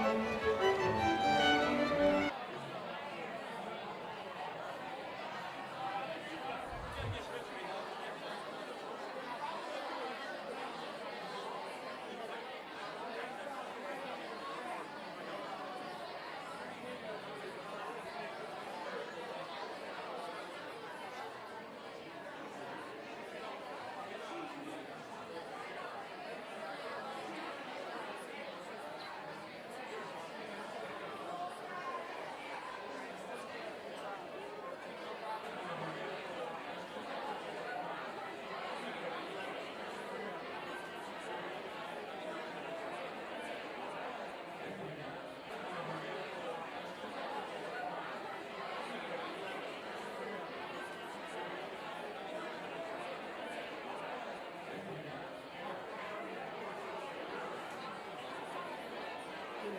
I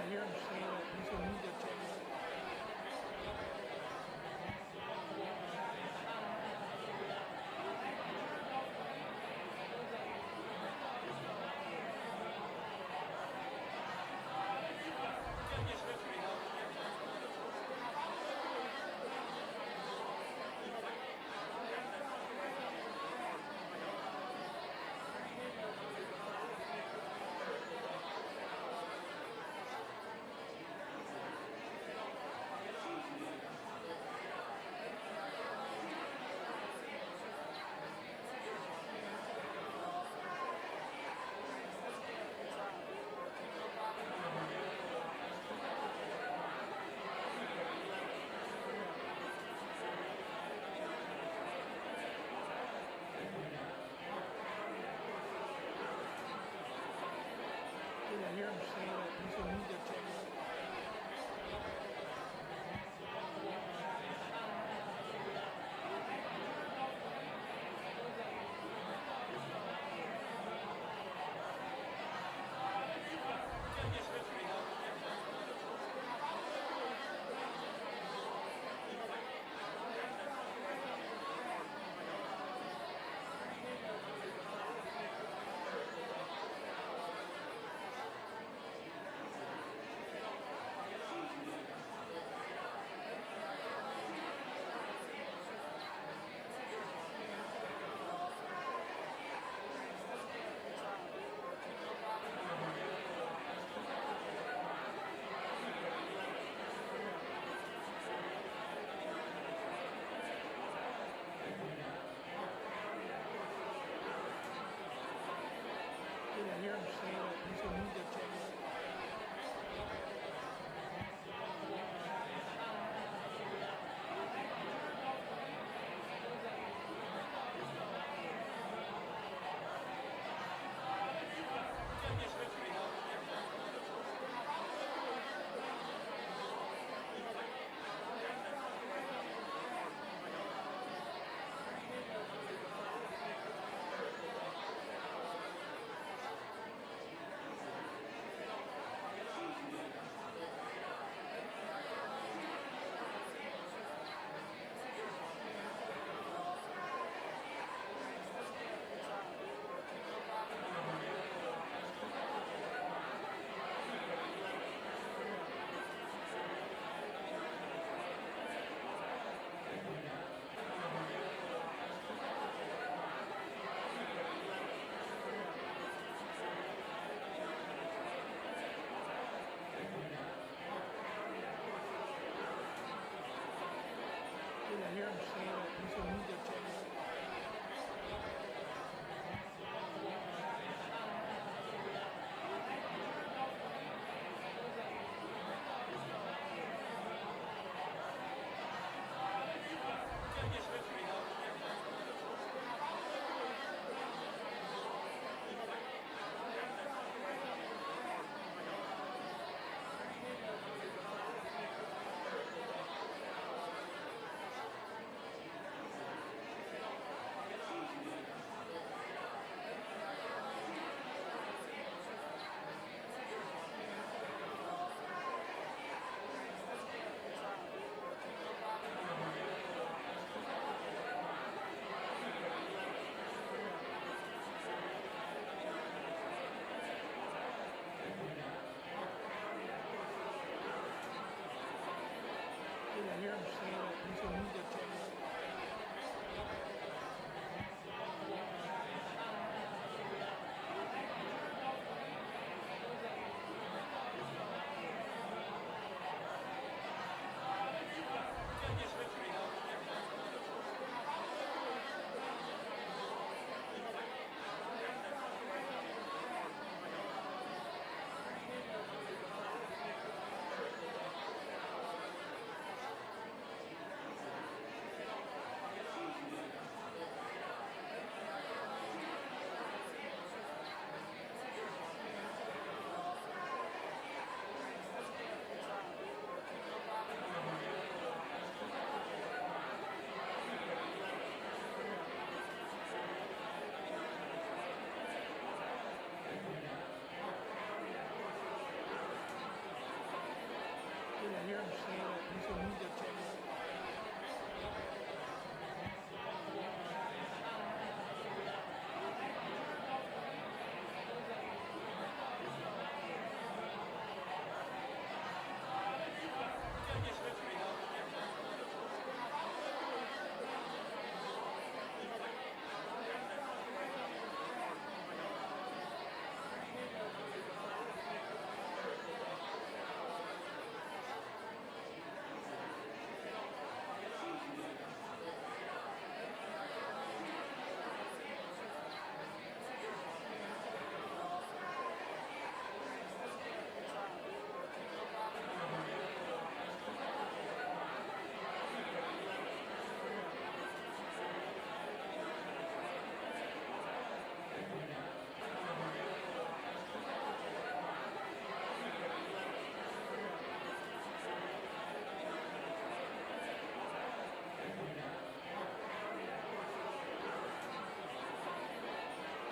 hear him say that he's going to move their chains. I hear him say that he's going to move their chains. I hear him say that he's going to move their chains. hear him say that he's a media trainer. I hear him say that he's a media trainer.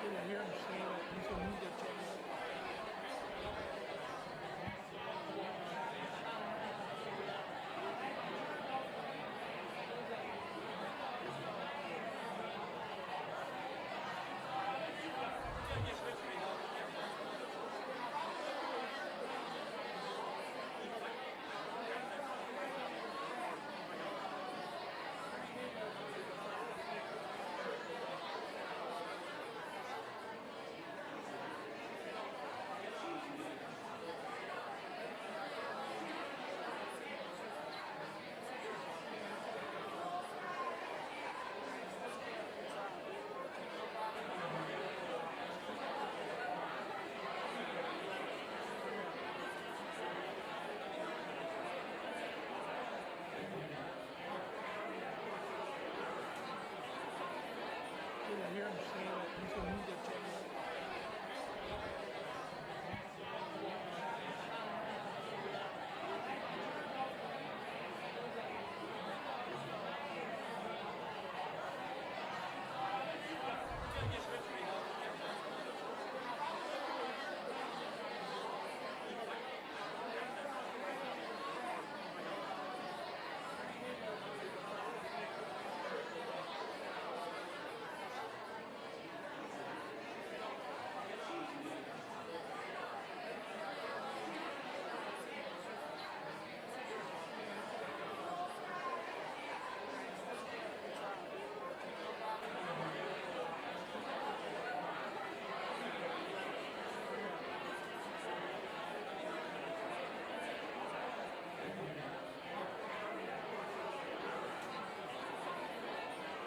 I hear him say that he's a media trainer. I hear him say that he's a media trainer.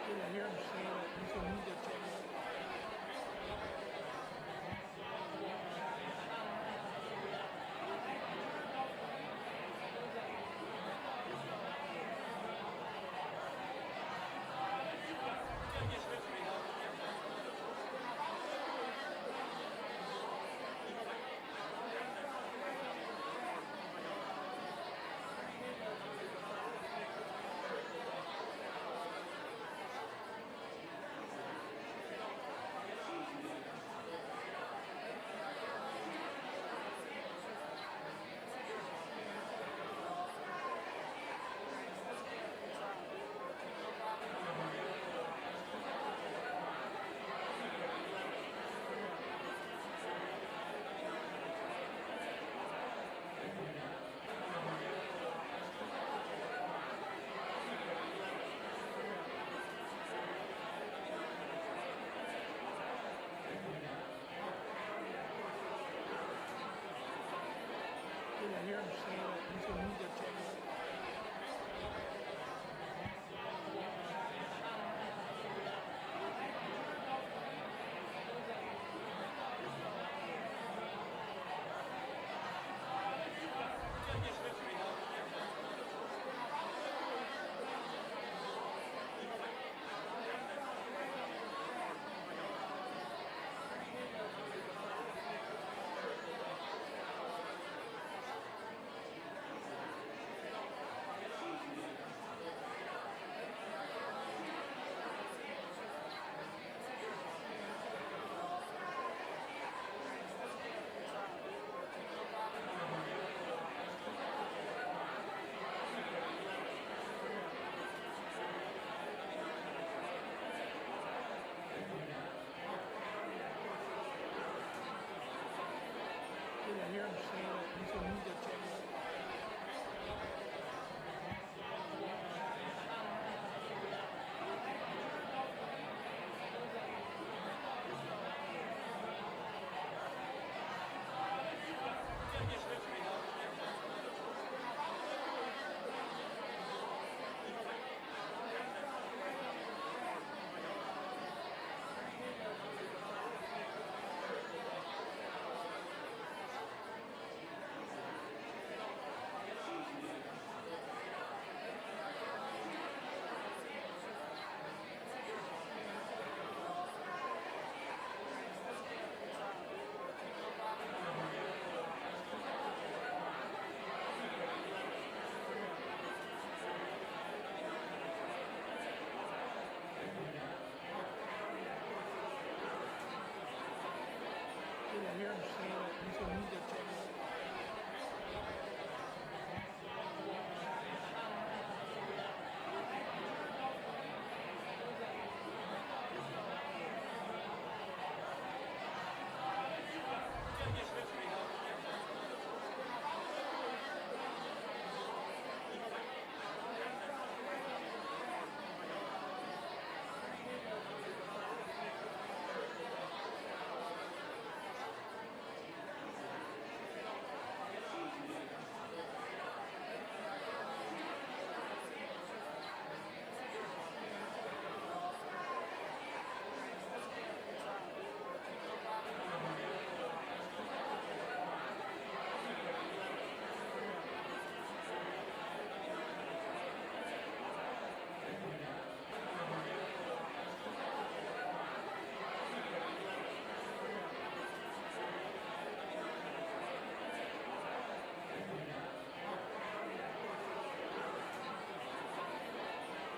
I hear him say that he's a media trainer. hear him say that he's going to need their change. I hear him say that he's going to need their change. I hear him say that he's going to need their change.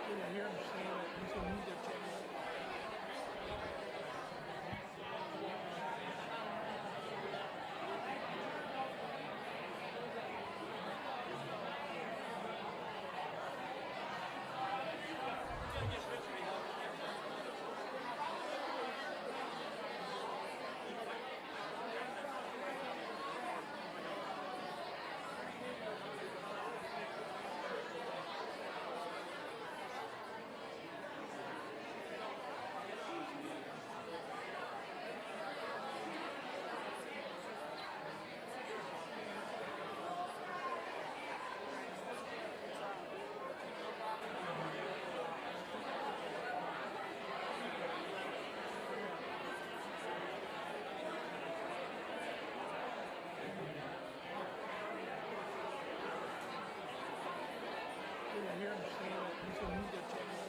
I hear him say that he's going to need their change. I hear him say that he's going to need their change.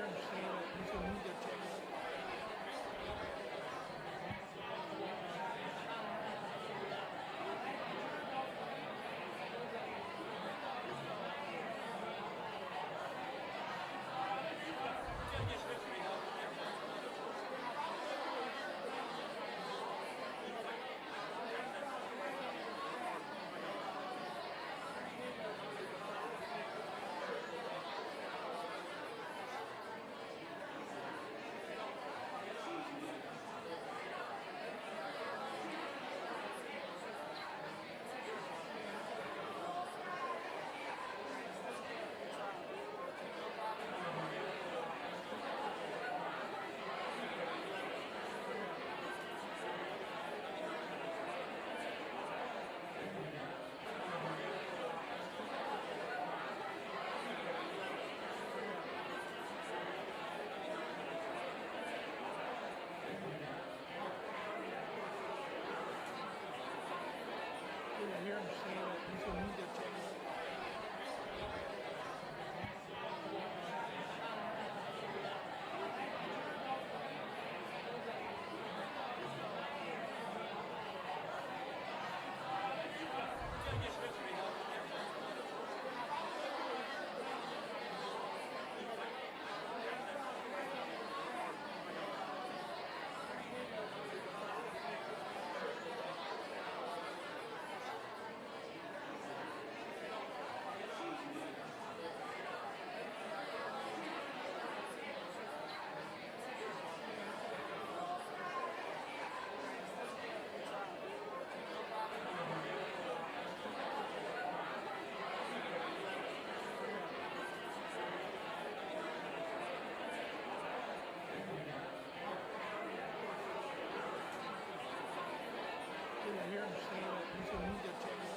hear him say that he's a media channel. I hear him say that he's a media channel. I hear him say that he's a media channel.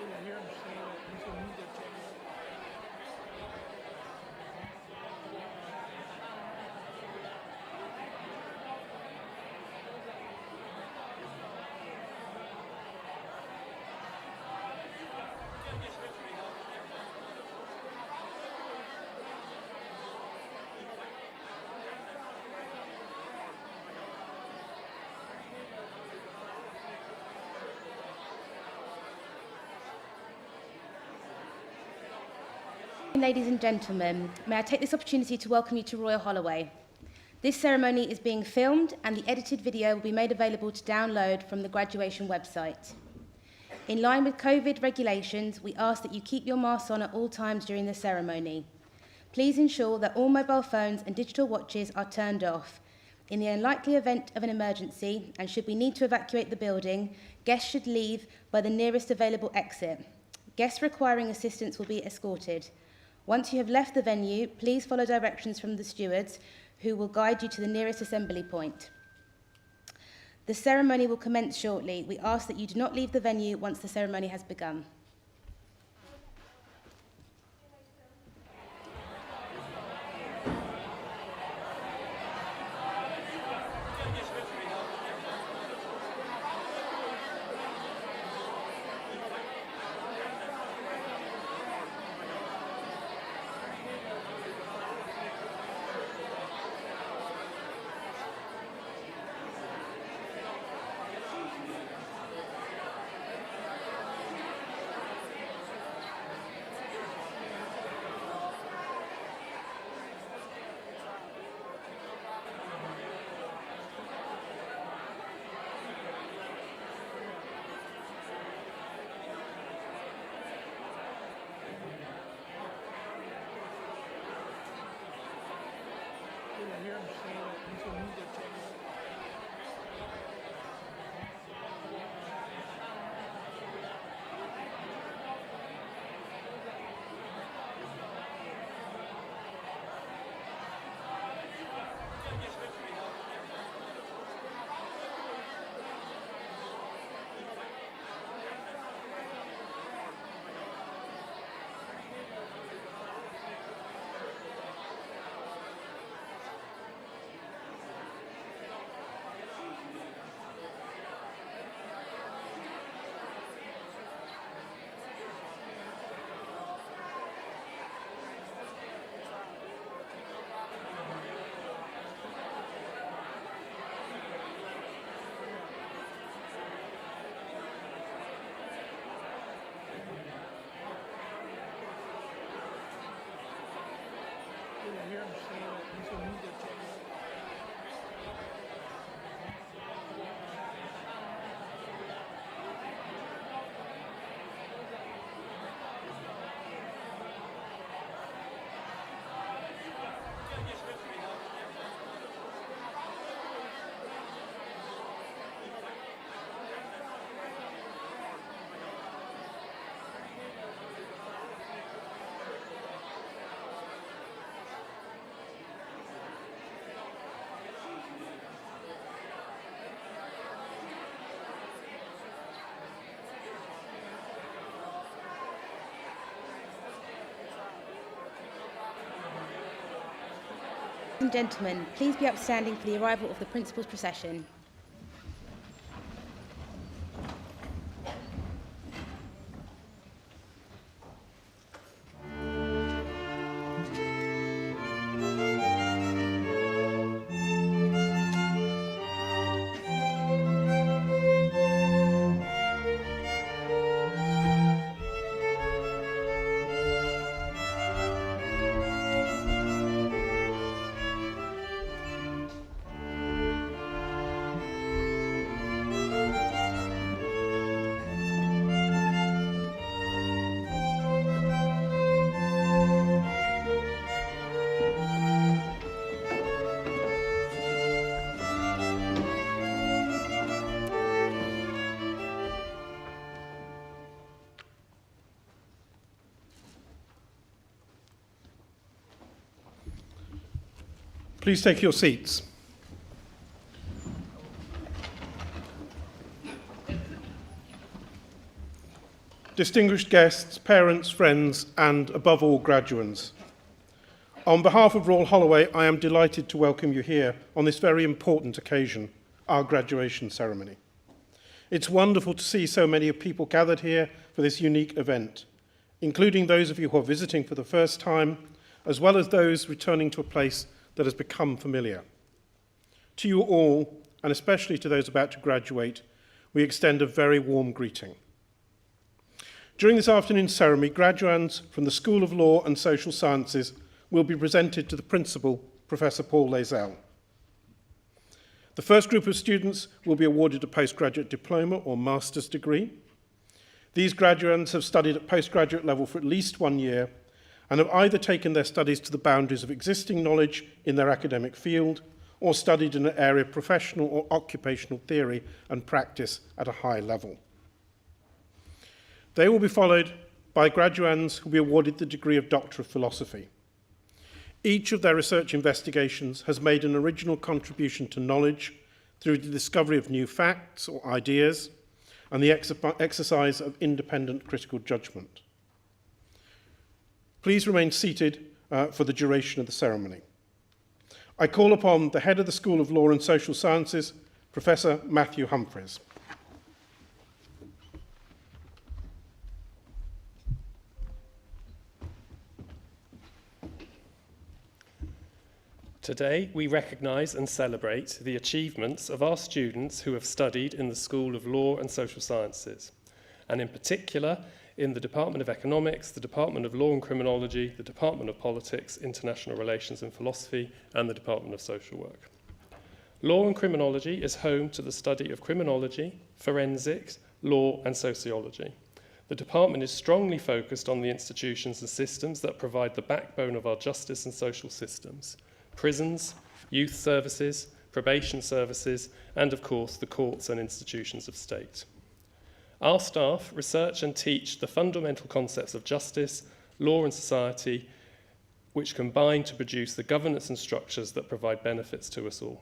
I hear him say that he's a media channel. Ladies and gentlemen, may I take this opportunity to welcome you to Royal Holloway. This ceremony is being filmed and the edited video will be made available to download from the graduation website. In line with COVID regulations, we ask that you keep your masks on at all times during the ceremony. Please ensure that all mobile phones and digital watches are turned off. In the unlikely event of an emergency, and should we need to evacuate the building, guests should leave by the nearest available exit. Guests requiring assistance will be escorted. Once you have left the venue, please follow directions from the stewards who will guide you to the nearest assembly point. The ceremony will commence shortly. We ask that you do not leave the venue once the ceremony has begun. Did I hear him say that you should meet the chairman? Did I hear him say that you should meet the chairman? Ladies and gentlemen, please be upstanding for the arrival of the principal's procession. Please take your seats. Distinguished guests, parents, friends, and above all, graduands. On behalf of Royal Holloway, I am delighted to welcome you here on this very important occasion, our graduation ceremony. It's wonderful to see so many people gathered here for this unique event, including those of you who are visiting for the first time, as well as those returning to a place that has become familiar. To you all, and especially to those about to graduate, we extend a very warm greeting. During this afternoon's ceremony, graduands from the School of Law and Social Sciences will be presented to the principal, Professor Paul Lazell. The first group of students will be awarded a postgraduate diploma or master's degree. These graduands have studied at postgraduate level for at least 1 year and have either taken their studies to the boundaries of existing knowledge in their academic field or studied in an area of professional or occupational theory and practice at a high level. They will be followed by graduands who will be awarded the degree of Doctor of Philosophy. Each of their research investigations has made an original contribution to knowledge through the discovery of new facts or ideas and the exercise of independent critical judgment. Please remain seated for the duration of the ceremony. I call upon the head of the School of Law and Social Sciences, Professor Matthew Humphreys. Today, we recognise and celebrate the achievements of our students who have studied in the School of Law and Social Sciences, and in particular, in the Department of Economics, the Department of Law and Criminology, the Department of Politics, International Relations and Philosophy, and the Department of Social Work. Law and Criminology is home to the study of criminology, forensics, law, and sociology. The department is strongly focused on the institutions and systems that provide the backbone of our justice and social systems: prisons, youth services, probation services, and of course the courts and institutions of state. Our staff research and teach the fundamental concepts of justice, law and society, which combine to produce the governance and structures that provide benefits to us all.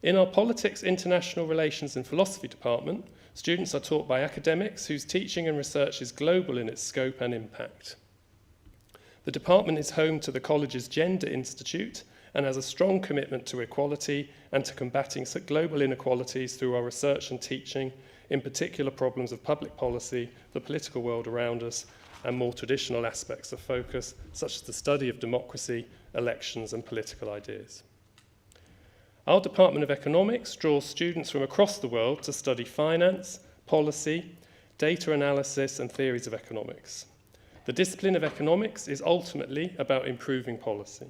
In our Politics, International Relations and Philosophy department, students are taught by academics whose teaching and research is global in its scope and impact. The department is home to the college's Gender Institute and has a strong commitment to equality and to combating global inequalities through our research and teaching, in particular problems of public policy, the political world around us, and more traditional aspects of focus, such as the study of democracy, elections, and political ideas. Our Department of Economics draws students from across the world to study finance, policy, data analysis, and theories of economics. The discipline of economics is ultimately about improving policy.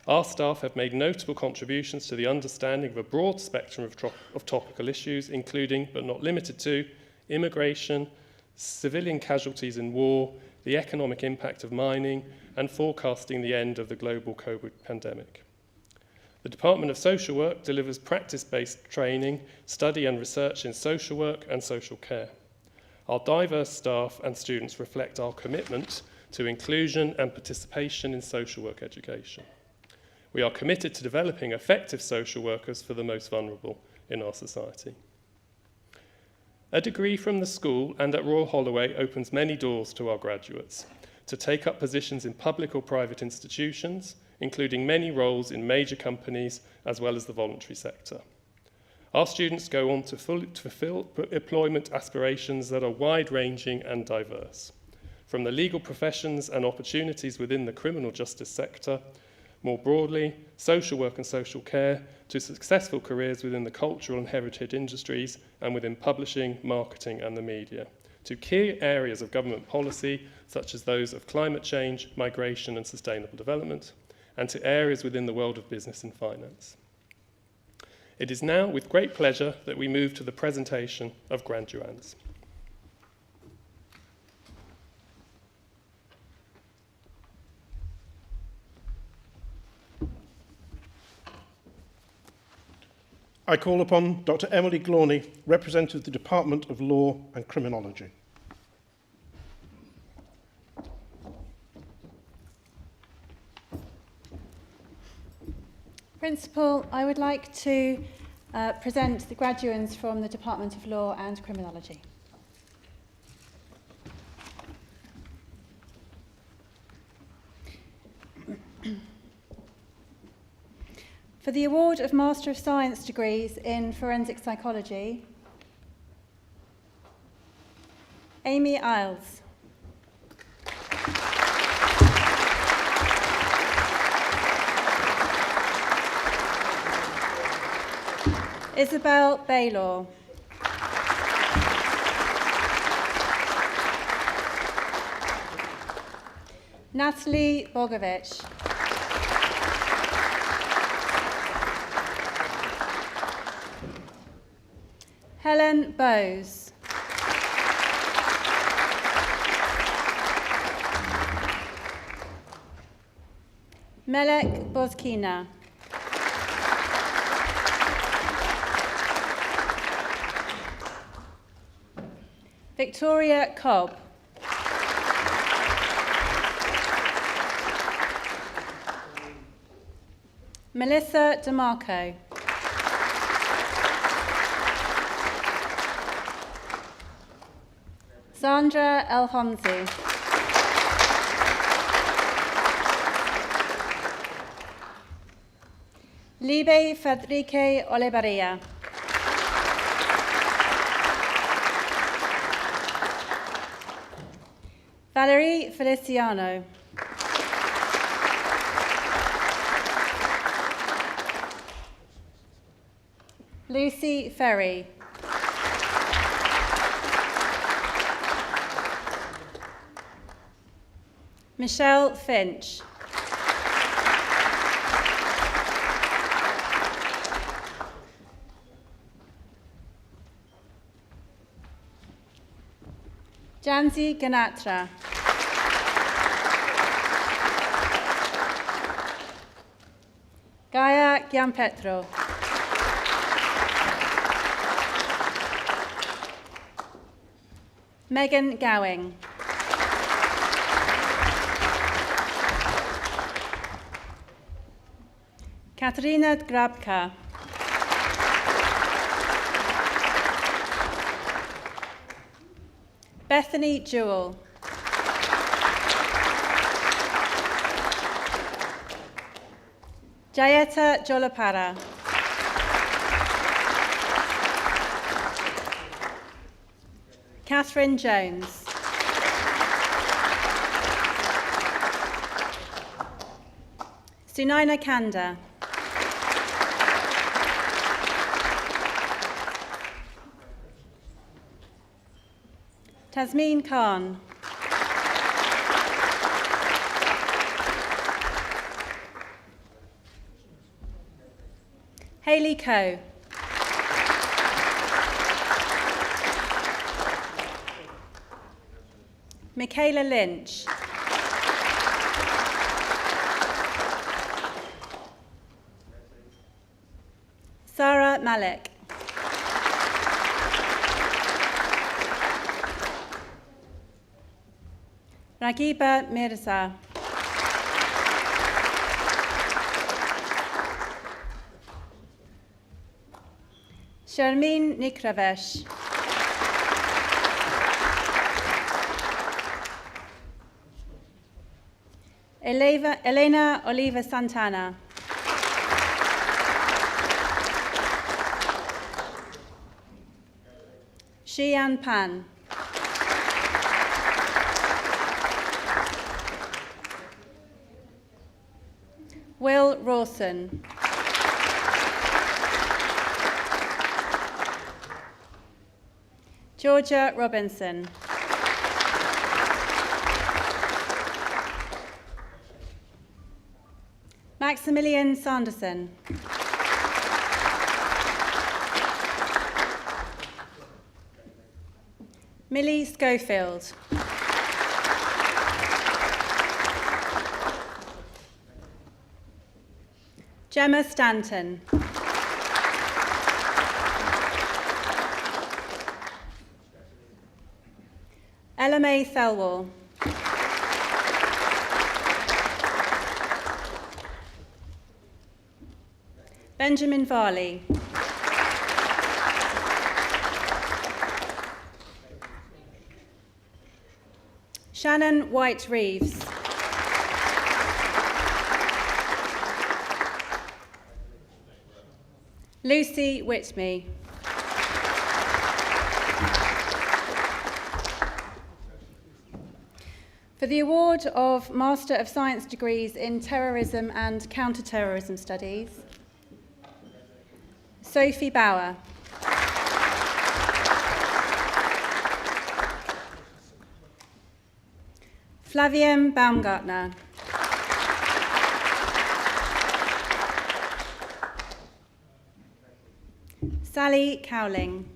Our staff have made notable contributions to the understanding of a broad spectrum of topical issues, including, but not limited to, immigration, civilian casualties in war, the economic impact of mining, and forecasting the end of the global COVID pandemic. The Department of Social Work delivers practice-based training, study and research in social work and social care. Our diverse staff and students reflect our commitment to inclusion and participation in social work education. We are committed to developing effective social workers for the most vulnerable in our society. A degree from the school and at Royal Holloway opens many doors to our graduates to take up positions in public or private institutions, including many roles in major companies as well as the voluntary sector. Our students go on to fulfill employment aspirations that are wide-ranging and diverse, from the legal professions and opportunities within the criminal justice sector, more broadly, social work and social care, to successful careers within the cultural and heritage industries and within publishing, marketing and the media, to key areas of government policy such as those of climate change, migration and sustainable development, and to areas within the world of business and finance. It is now with great pleasure that we move to the presentation of graduands. I call upon Dr. Emily Glawney, representative of the Department of Law and Criminology. Principal, I would like to present the graduands from the Department of Law and Criminology. For the award of Master of Science degrees in Forensic Psychology, Amy Isles. Isabel Baylor. Natalie Bogovic. Helen Bowes. Melek Bozkina. Victoria Cobb. Melissa DeMarco. Sandra El-Hamzi. Libe Fadrique Olivaria. Valerie Feliciano. Lucy Ferry. Michelle Finch. Janzi Ganatra. Gaia Gianpetro. Megan Gowing. Katarina Grabka. Bethany Jewell. Jayeta Jolapara. Catherine Jones. Sunaina Kanda. Tasmeen Khan. Hayley Coe. Michaela Lynch. Sarah Malik. Ragiba Mirza. Sharmeen Nikravesh. Elena Oliva Santana. Xian Pan. Will Rawson. Georgia Robinson. Maximilian Sanderson. Millie Schofield. Gemma Stanton. Ella May Thelwall. Benjamin Varley. Shannon White-Reeves. Lucy Whitmey. For the award of Master of Science degrees in Terrorism and Counter-Terrorism Studies, Sophie Bauer. Flaviem Baumgartner. Sally Cowling.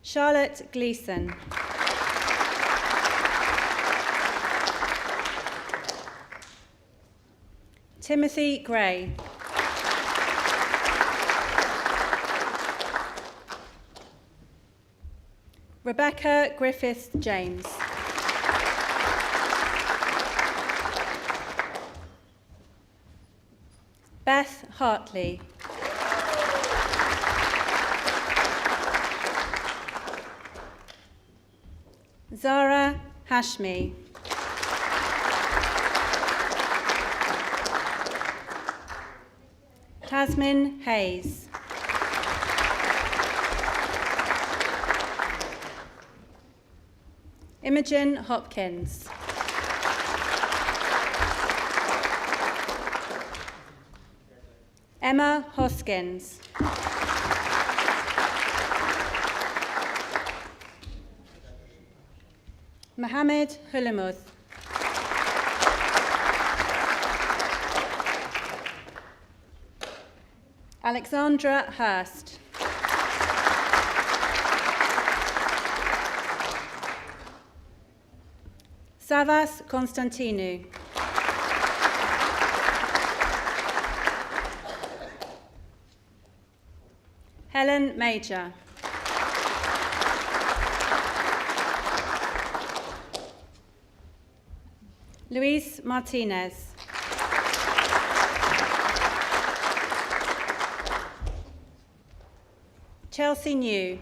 Charlotte Gleeson. Timothy Gray. Rebecca Griffith-James. Beth Hartley. Zara Hashmi. Tasmin Hayes. Imogen Hopkins. Emma Hoskins. Mohammed Hulamuth. Alexandra Hurst. Savas Konstantinou. Helen Major. Luis Martinez. Chelsea New.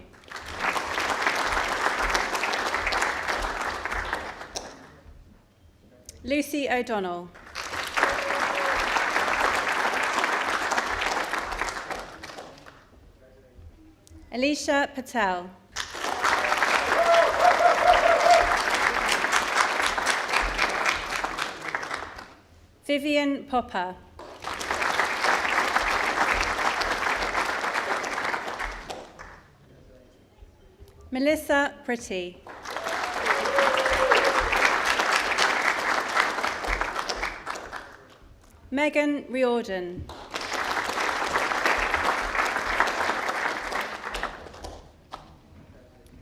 Lucy O'Donnell. Alicia Patel. Vivian Popper. Melissa Pretty. Megan Riordan.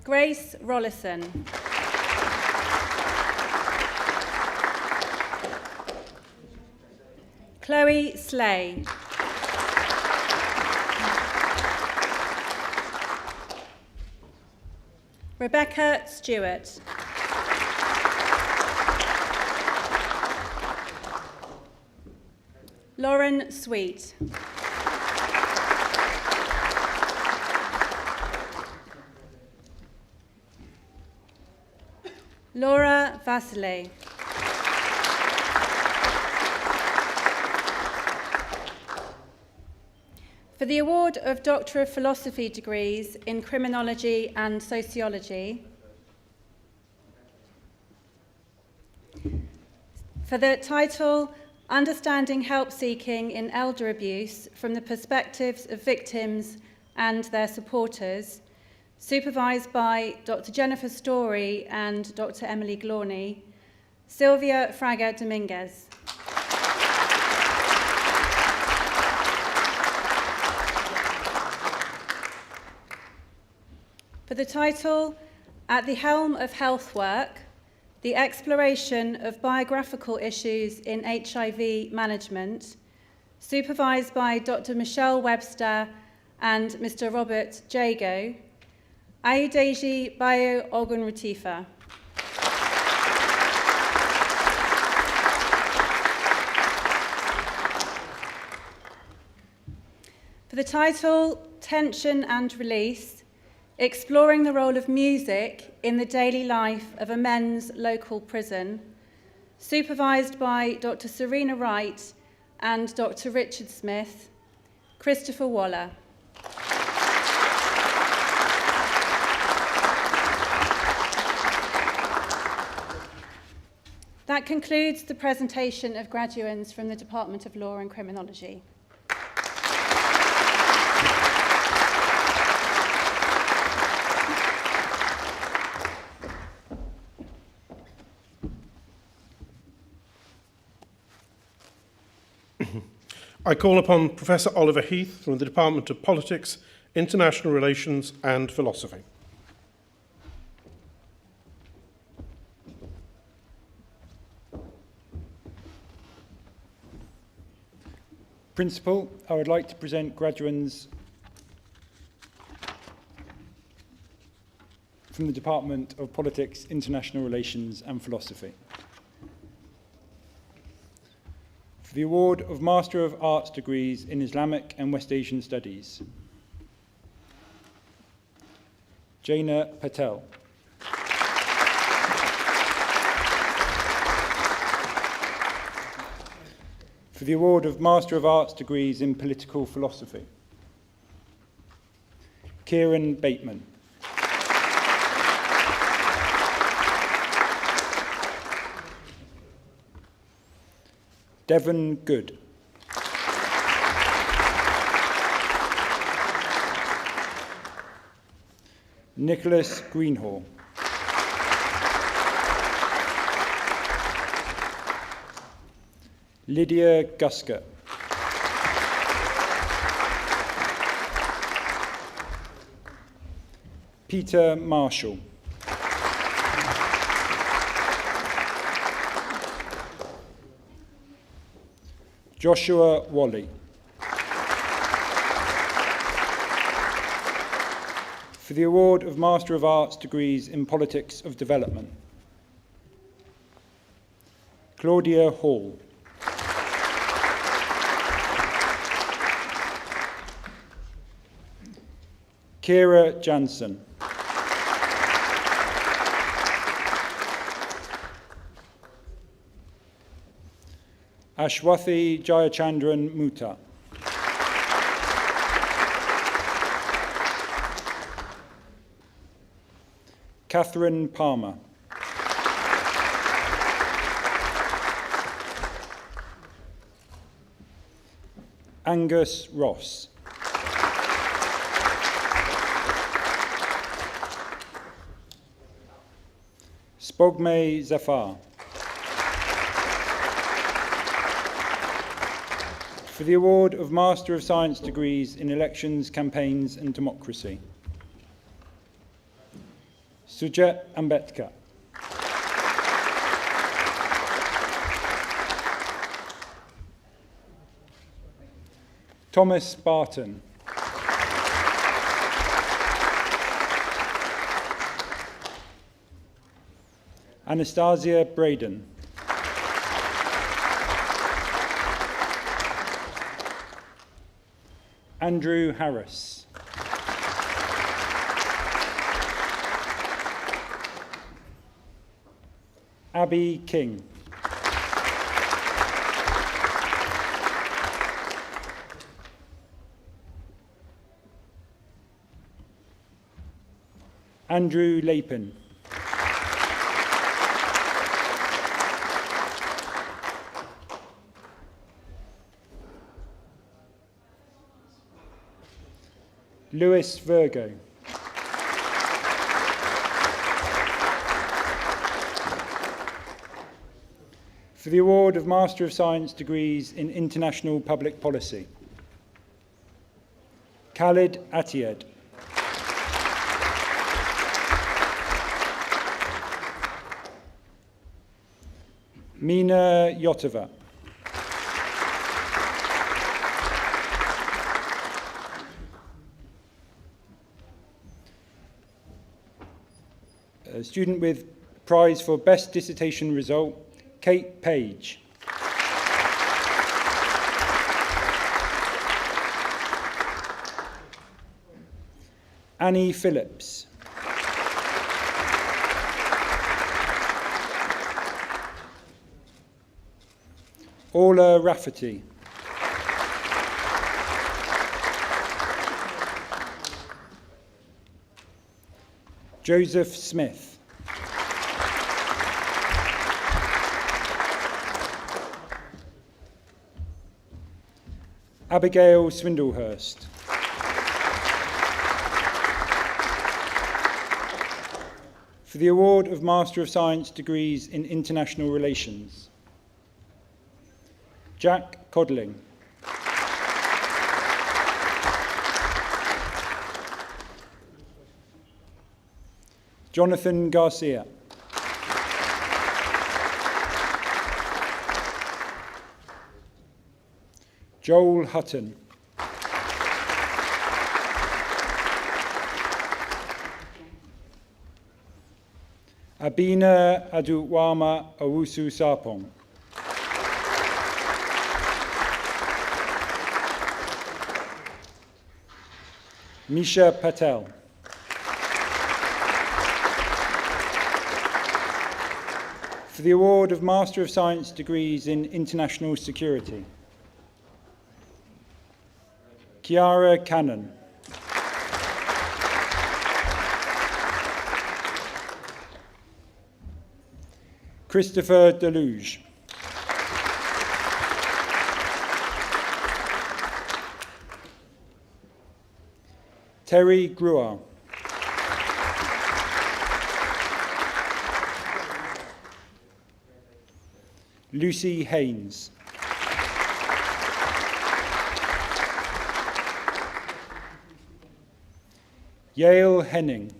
Grace Rollison. Chloe Slay. Rebecca Stewart. Lauren Sweet. Laura Vasile. For the award of Doctor of Philosophy degrees in Criminology and Sociology, for the title Understanding Help Seeking in Elder Abuse from the Perspectives of Victims and Their Supporters, supervised by Dr. Jennifer Story and Dr. Emily Glorney, Sylvia Fraga Dominguez. For the title, At the Helm of Health Work, the exploration of biographical issues in HIV management, supervised by Dr. Michelle Webster and Mr. Robert Jago, Ayodeji Bayo Ogunrutifa. For the title, Tension and Release, exploring the role of music in the daily life of a men's local prison, supervised by Dr. Serena Wright and Dr. Richard Smith, Christopher Waller. That concludes the presentation of graduands from the Department of Law and Criminology. I call upon Professor Oliver Heath from the Department of Politics, International Relations and Philosophy. Principal, I would like to present graduands from the Department of Politics, International Relations and Philosophy. For the award of Master of Arts degrees in Islamic and West Asian Studies, Jaina Patel. For the award of Master of Arts degrees in Political Philosophy, Kieran Bateman. Devon Good. Nicholas Greenhall. Lydia Gusker. Peter Marshall. Joshua Wally. For the award of Master of Arts degrees in Politics of Development, Claudia Hall. Kira Jansen. Ashwathi Jayachandran Mutta. Catherine Palmer. Angus Ross. Spogme Zafar. For the award of Master of Science degrees in Elections, Campaigns and Democracy, Sujet Ambedkar. Thomas Barton. Anastasia Braden. Andrew Harris. Abby King. Andrew Lapin. Lewis Virgo. For the award of Master of Science degrees in International Public Policy, Khalid Atied. Mina Yotova. A student with prize for best dissertation result, Kate Page. Annie Phillips. Orla Rafferty. Joseph Smith. Abigail Swindlehurst. For the award of Master of Science degrees in International Relations, Jack Codling. Jonathan Garcia. Joel Hutton. Abina Aduwama Owusu Sarpong. Misha Patel. For the award of Master of Science degrees in International Security, Kiara Cannon. Christopher Deluge. Terry Gruar. Lucy Haynes. Yale Henning.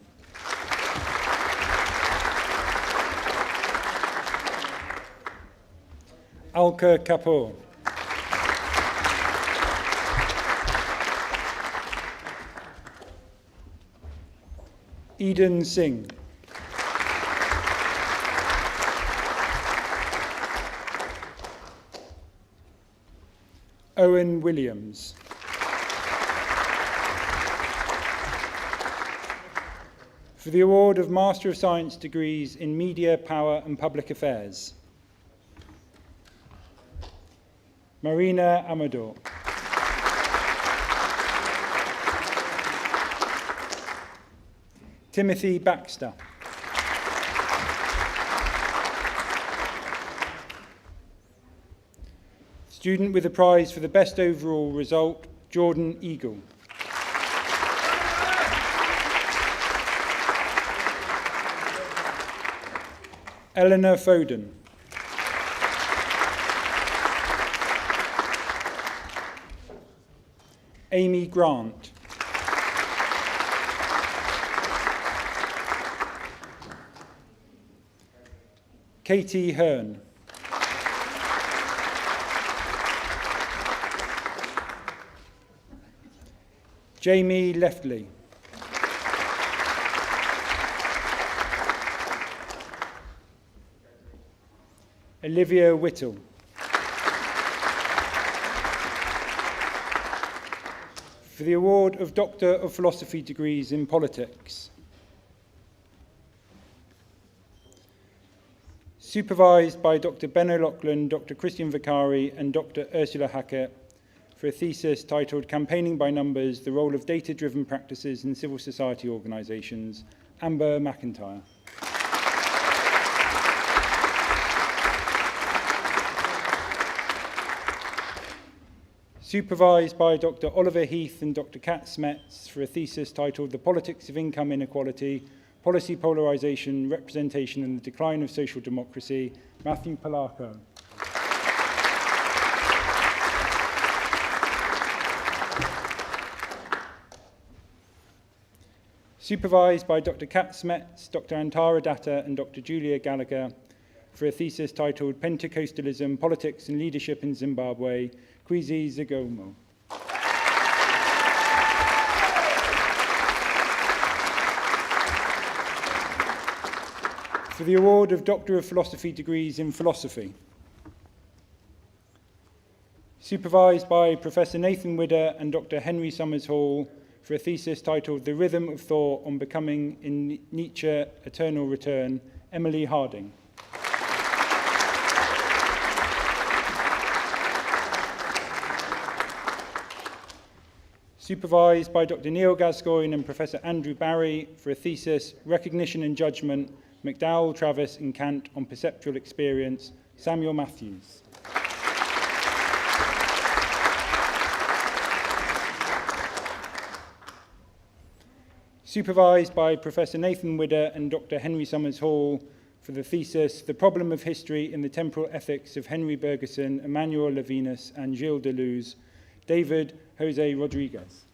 Alka Kapoor. Eden Singh. Owen Williams. For the award of Master of Science degrees in Media, Power and Public Affairs, Marina Amador. Timothy Baxter. Student with a prize for the best overall result, Jordan Eagle. Eleanor Foden. Amy Grant. Katie Hearn. Jamie Leftley. Olivia Whittle. For the award of Doctor of Philosophy degrees in Politics, supervised by Dr. Ben O'Loughlin, Dr. Christian Vicari and Dr. Ursula Hackett, for a thesis titled Campaigning by Numbers, the Role of Data-Driven Practices in Civil Society Organisations, Amber McIntyre. Supervised by Dr. Oliver Heath and Dr. Kat Smets for a thesis titled The Politics of Income Inequality, Policy Polarisation, Representation and the Decline of Social Democracy, Matthew Polarco. Supervised by Dr. Kat Smets, Dr. Antara Datta and Dr. Julia Gallagher for a thesis titled Pentecostalism, Politics and Leadership in Zimbabwe, Kwesi Zagomo. For the award of Doctor of Philosophy degrees in Philosophy, supervised by Professor Nathan Widder and Dr. Henry Summers Hall for a thesis titled The Rhythm of Thought on Becoming in Nietzsche, Eternal Return, Emily Harding. Supervised by Dr. Neil Gascoigne and Professor Andrew Barry for a thesis, Recognition and Judgment, McDowell, Travis and Kant on Perceptual Experience, Samuel Matthews. Supervised by Professor Nathan Widder and Dr. Henry Summers Hall for the thesis, The Problem of History in the Temporal Ethics of Henry Bergeson, Emmanuel Levinas and Gilles Deleuze, David Jose Rodriguez.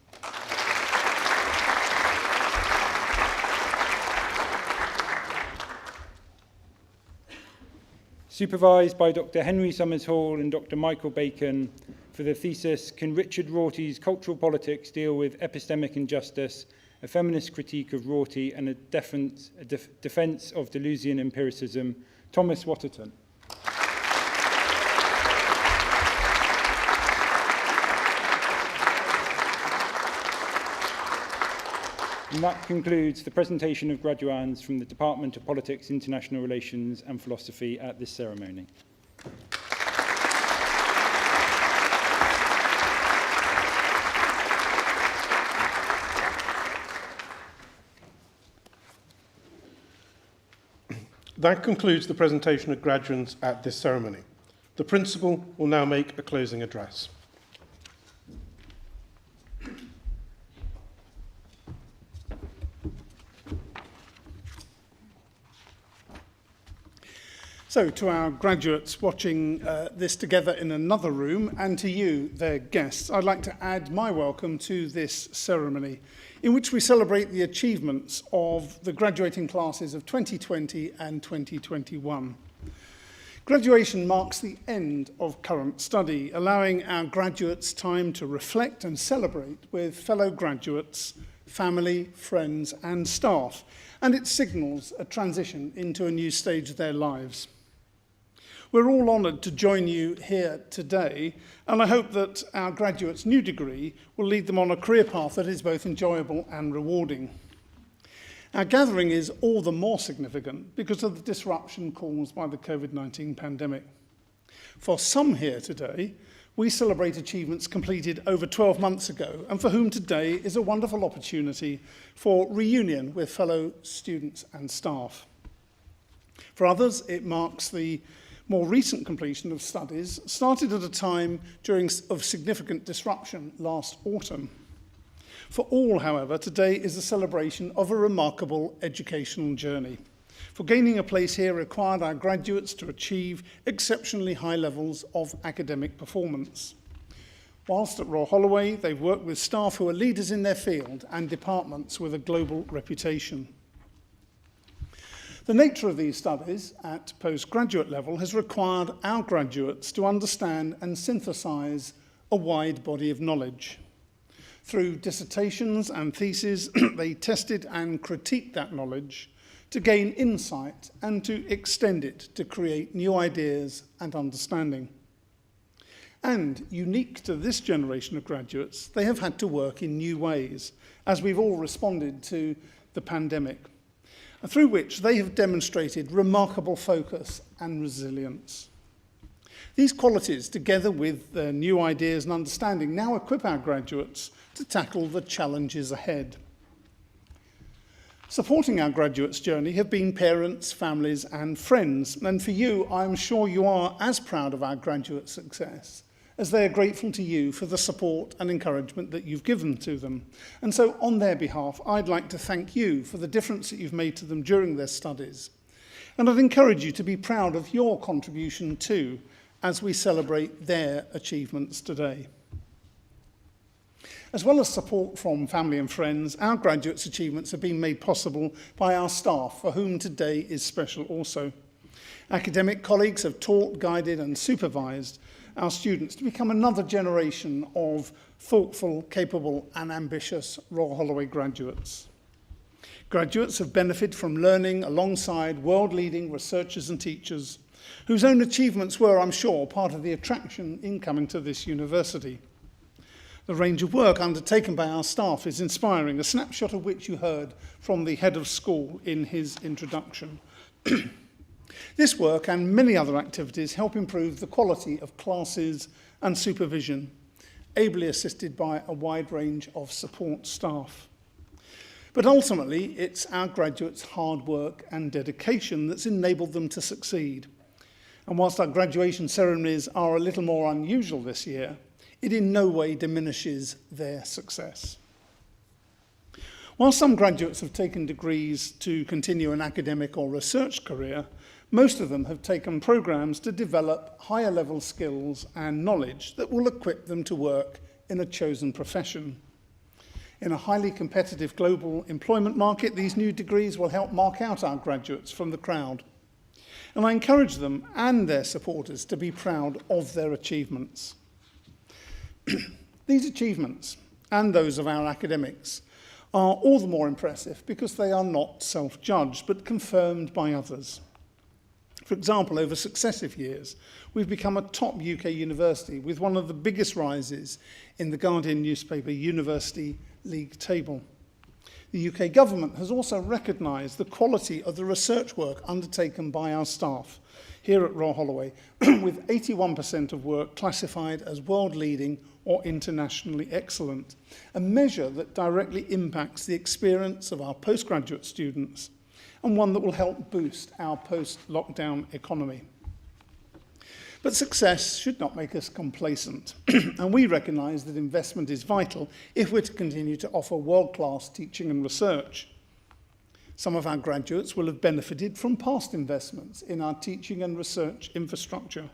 Supervised by Dr. Henry Summers Hall and Dr. Michael Bacon for the thesis, Can Richard Rorty's Cultural Politics Deal with Epistemic Injustice, a Feminist Critique of Rorty and a Defense of Deleuzian Empiricism, Thomas Waterton. And that concludes the presentation of graduands from the Department of Politics, International Relations and Philosophy at this ceremony. That concludes the presentation of graduands at this ceremony. The Principal will now make a closing address. So, to our graduates watching this together in another room, and to you, their guests, I'd like to add my welcome to this ceremony, in which we celebrate the achievements of the graduating classes of 2020 and 2021. Graduation marks the end of current study, allowing our graduates time to reflect and celebrate with fellow graduates family, friends and staff, and it signals a transition into a new stage of their lives. We're all honoured to join you here today, and I hope that our graduates' new degree will lead them on a career path that is both enjoyable and rewarding. Our gathering is all the more significant because of the disruption caused by the COVID-19 pandemic. For some here today, we celebrate achievements completed over 12 months ago, and for whom today is a wonderful opportunity for reunion with fellow students and staff. For others, it marks the more recent completion of studies started at a time of significant disruption last autumn. For all, however, today is a celebration of a remarkable educational journey. For gaining a place here required our graduates to achieve exceptionally high levels of academic performance. Whilst at Royal Holloway, they've worked with staff who are leaders in their field and departments with a global reputation. The nature of these studies at postgraduate level has required our graduates to understand and synthesize a wide body of knowledge. Through dissertations and theses, they tested and critiqued that knowledge to gain insight and to extend it to create new ideas and understanding. And unique to this generation of graduates, they have had to work in new ways as we've all responded to the pandemic, through which they have demonstrated remarkable focus and resilience. These qualities, together with their new ideas and understanding, now equip our graduates to tackle the challenges ahead. Supporting our graduates' journey have been parents, families and friends, and for you, I'm sure you are as proud of our graduate success as they are grateful to you for the support and encouragement that you've given to them. And so on their behalf, I'd like to thank you for the difference that you've made to them during their studies. And I'd encourage you to be proud of your contribution too, as we celebrate their achievements today. As well as support from family and friends, our graduates' achievements have been made possible by our staff, for whom today is special also. Academic colleagues have taught, guided and supervised our students to become another generation of thoughtful, capable and ambitious Royal Holloway graduates. Graduates have benefited from learning alongside world-leading researchers and teachers, whose own achievements were, I'm sure, part of the attraction in coming to this university. The range of work undertaken by our staff is inspiring, a snapshot of which you heard from the head of school in his introduction. This work and many other activities help improve the quality of classes and supervision, ably assisted by a wide range of support staff. But ultimately, it's our graduates' hard work and dedication that's enabled them to succeed. And whilst our graduation ceremonies are a little more unusual this year, it in no way diminishes their success. While some graduates have taken degrees to continue an academic or research career, most of them have taken programs to develop higher level skills and knowledge that will equip them to work in a chosen profession. In a highly competitive global employment market, these new degrees will help mark out our graduates from the crowd. And I encourage them and their supporters to be proud of their achievements. These achievements, and those of our academics, are all the more impressive because they are not self-judged, but confirmed by others. For example, over successive years, we've become a top UK university with one of the biggest rises in the Guardian newspaper University League table. The UK government has also recognised the quality of the research work undertaken by our staff here at Royal Holloway, with 81% of work classified as world-leading or internationally excellent, a measure that directly impacts the experience of our postgraduate students and one that will help boost our post-lockdown economy. But success should not make us complacent, and we recognise that investment is vital if we're to continue to offer world-class teaching and research. Some of our graduates will have benefited from past investments in our teaching and research infrastructure.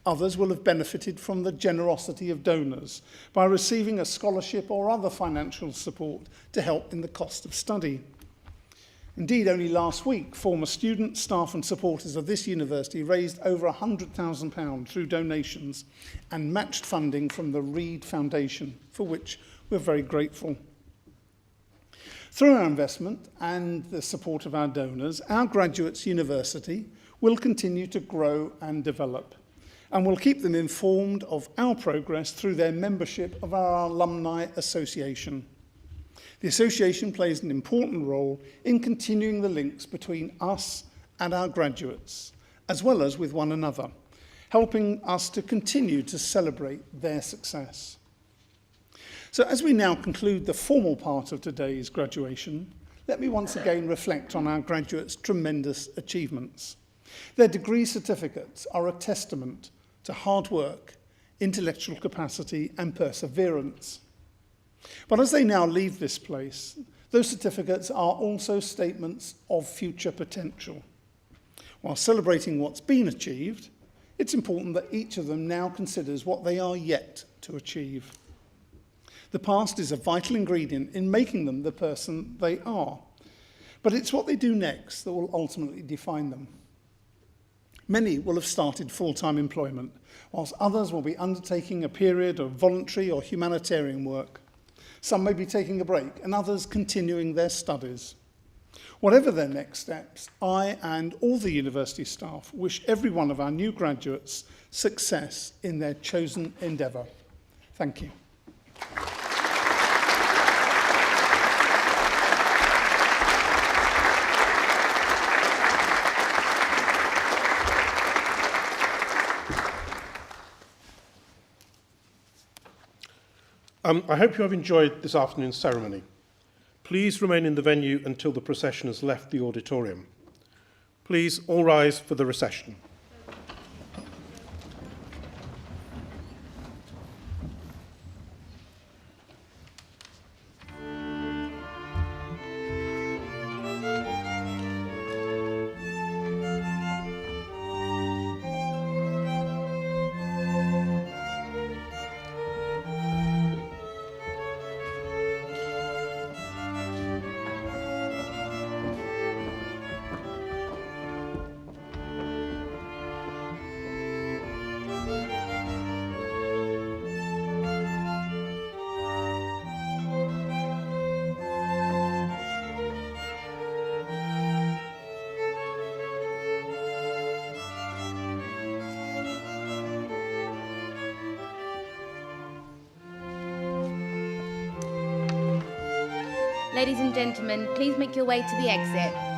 Others will have benefited from the generosity of donors by receiving a scholarship or other financial support to help in the cost of study. Indeed, only last week, former students, staff and supporters of this university raised over £100,000 through donations and matched funding from the Reed Foundation, for which we're very grateful. Through our investment and the support of our donors, our Graduates University will continue to grow and develop, and will keep them informed of our progress through their membership of our Alumni Association. The association plays an important role in continuing the links between us and our graduates, as well as with one another, helping us to continue to celebrate their success. So as we now conclude the formal part of today's graduation, let me once again reflect on our graduates' tremendous achievements. Their degree certificates are a testament to hard work, intellectual capacity and perseverance. But as they now leave this place, those certificates are also statements of future potential. While celebrating what's been achieved, it's important that each of them now considers what they are yet to achieve. The past is a vital ingredient in making them the person they are, but it's what they do next that will ultimately define them. Many will have started full-time employment, whilst others will be undertaking a period of voluntary or humanitarian work. Some may be taking a break, and others continuing their studies. Whatever their next steps, I and all the university staff wish every one of our new graduates success in their chosen endeavour. Thank you. I hope you have enjoyed this afternoon's ceremony. Please remain in the venue until the procession has left the auditorium. Please all rise for the recession. Ladies and gentlemen, please make your way to the exit.